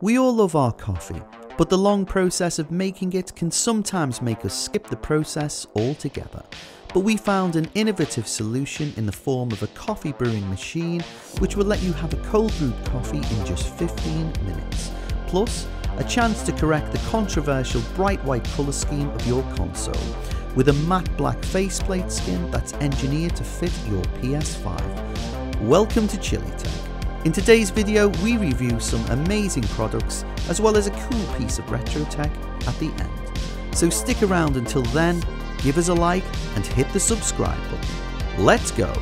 We all love our coffee, but the long process of making it can sometimes make us skip the process altogether. But we found an innovative solution in the form of a coffee brewing machine which will let you have a cold brewed coffee in just 15 minutes. Plus, a chance to correct the controversial bright white colour scheme of your console with a matte black faceplate skin that's engineered to fit your PS5. Welcome to ChilliTech. In today's video we review some amazing products as well as a cool piece of retro tech at the end. So stick around until then, give us a like and hit the subscribe button. Let's go!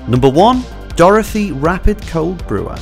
Number 1. Dorothy Rapid Cold Brewer.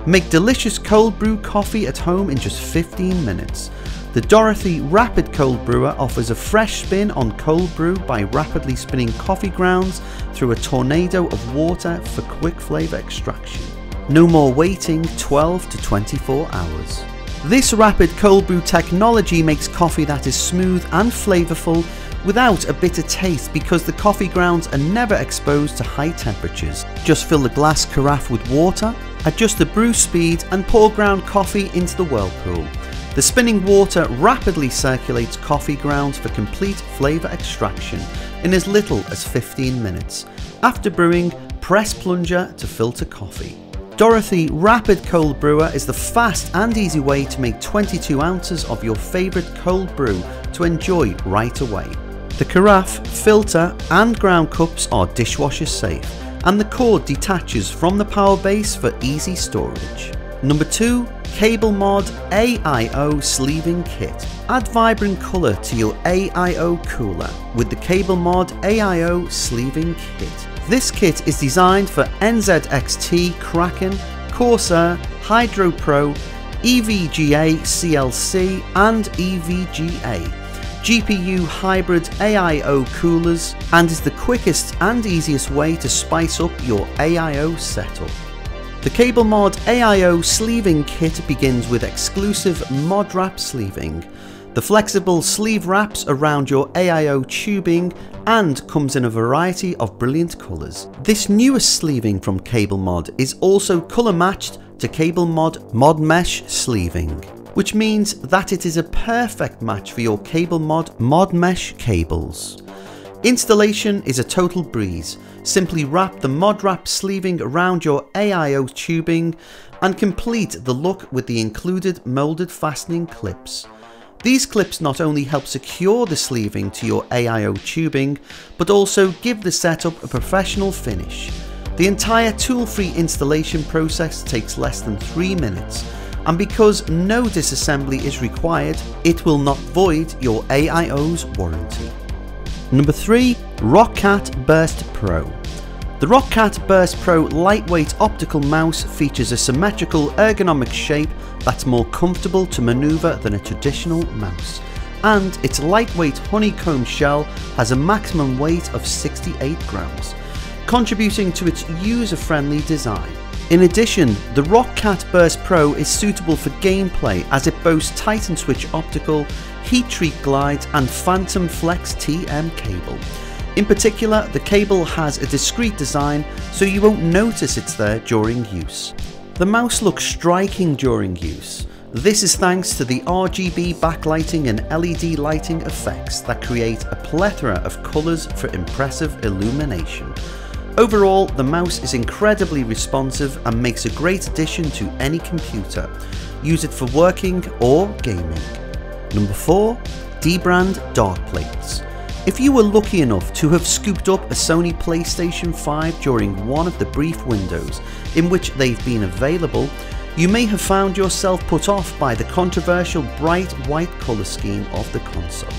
Make delicious cold brew coffee at home in just 15 minutes. The Dorothy Rapid Cold Brewer offers a fresh spin on cold brew by rapidly spinning coffee grounds through a tornado of water for quick flavour extraction. No more waiting 12 to 24 hours. This rapid cold brew technology makes coffee that is smooth and flavourful without a bitter taste because the coffee grounds are never exposed to high temperatures. Just fill the glass carafe with water, adjust the brew speed and pour ground coffee into the whirlpool. The spinning water rapidly circulates coffee grounds for complete flavour extraction in as little as 15 minutes. After brewing, press plunger to filter coffee. Dorothy Rapid Cold Brewer is the fast and easy way to make 22 ounces of your favourite cold brew to enjoy right away. The carafe, filter and ground cups are dishwasher safe and the cord detaches from the power base for easy storage. Number 2. CableMod AIO Sleeving Kit. Add vibrant colour to your AIO cooler with the CableMod AIO Sleeving Kit. This kit is designed for NZXT, Kraken, Corsair, Hydro Pro, EVGA CLC and EVGA GPU hybrid AIO coolers and is the quickest and easiest way to spice up your AIO setup. The CableMod AIO Sleeving Kit begins with exclusive mod wrap sleeving. The flexible sleeve wraps around your AIO tubing and comes in a variety of brilliant colours. This newest sleeving from CableMod is also colour matched to CableMod Mod Mesh sleeving, which means that it is a perfect match for your CableMod Mod Mesh cables. Installation is a total breeze. Simply wrap the mod wrap sleeving around your AIO tubing and complete the look with the included moulded fastening clips. These clips not only help secure the sleeving to your AIO tubing, but also give the setup a professional finish. The entire tool-free installation process takes less than 3 minutes, and because no disassembly is required, it will not void your AIO's warranty. Number 3. ROCCAT Burst Pro. The ROCCAT Burst Pro lightweight optical mouse features a symmetrical ergonomic shape that's more comfortable to maneuver than a traditional mouse, and its lightweight honeycomb shell has a maximum weight of 68 grams, contributing to its user-friendly design. In addition, the ROCCAT Burst Pro is suitable for gameplay as it boasts Titan Switch optical, heat treat glides and Phantom Flex TM cable. In particular, the cable has a discreet design so you won't notice it's there during use. The mouse looks striking during use. This is thanks to the RGB backlighting and LED lighting effects that create a plethora of colours for impressive illumination. Overall, the mouse is incredibly responsive and makes a great addition to any computer. Use it for working or gaming. Number 4. Dbrand Darkplates. If you were lucky enough to have scooped up a Sony PlayStation 5 during one of the brief windows in which they've been available, you may have found yourself put off by the controversial bright white colour scheme of the console.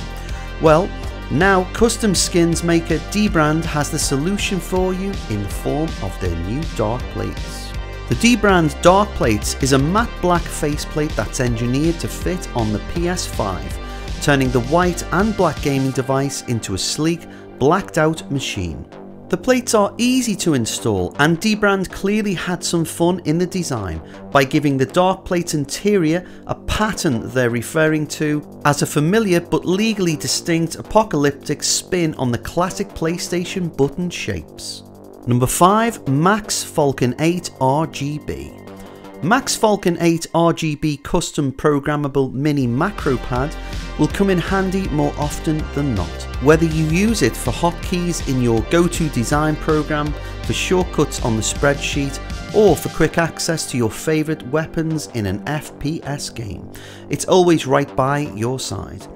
Well, now custom skins maker Dbrand has the solution for you in the form of their new Darkplates. The Dbrand Darkplates is a matte black faceplate that's engineered to fit on the PS5, turning the white and black gaming device into a sleek, blacked out machine. The plates are easy to install and Dbrand clearly had some fun in the design by giving the Darkplate interior a pattern they're referring to as a familiar but legally distinct apocalyptic spin on the classic PlayStation button shapes. Number 5. Max Falcon-8 RGB. Mac's Falcon-8 RGB custom programmable mini macro pad will come in handy more often than not. Whether you use it for hotkeys in your go-to design program, for shortcuts on the spreadsheet, or for quick access to your favourite weapons in an FPS game, it's always right by your side.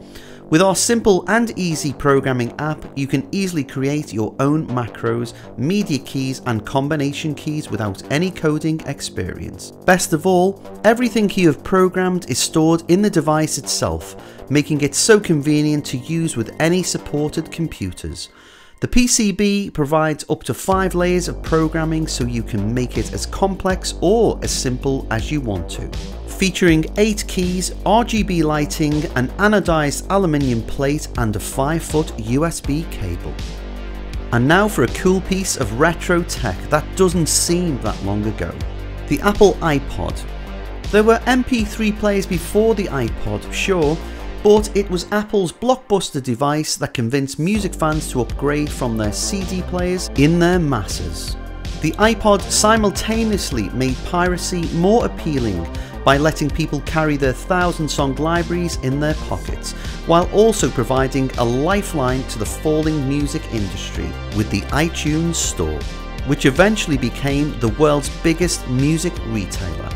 With our simple and easy programming app, you can easily create your own macros, media keys and combination keys without any coding experience. Best of all, everything you have programmed is stored in the device itself, making it so convenient to use with any supported computers. The PCB provides up to 5 layers of programming, so you can make it as complex or as simple as you want to. Featuring 8 keys, RGB lighting, an anodized aluminium plate and a 5-foot USB cable. And now for a cool piece of retro tech that doesn't seem that long ago. The Apple iPod. There were MP3 players before the iPod, sure, but it was Apple's blockbuster device that convinced music fans to upgrade from their CD players in their masses. The iPod simultaneously made piracy more appealing by letting people carry their 1,000-song libraries in their pockets, while also providing a lifeline to the falling music industry with the iTunes Store, which eventually became the world's biggest music retailer.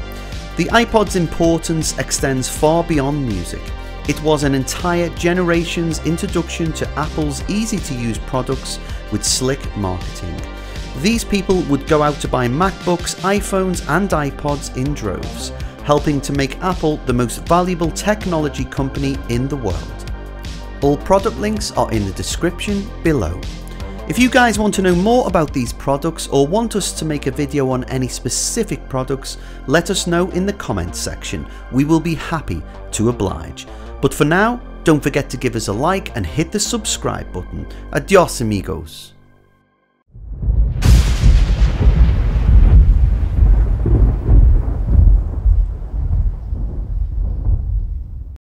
The iPod's importance extends far beyond music. It was an entire generation's introduction to Apple's easy-to-use products with slick marketing. These people would go out to buy MacBooks, iPhones and iPods in droves, helping to make Apple the most valuable technology company in the world. All product links are in the description below. If you guys want to know more about these products or want us to make a video on any specific products, let us know in the comments section. We will be happy to oblige. But for now, don't forget to give us a like and hit the subscribe button. Adios amigos.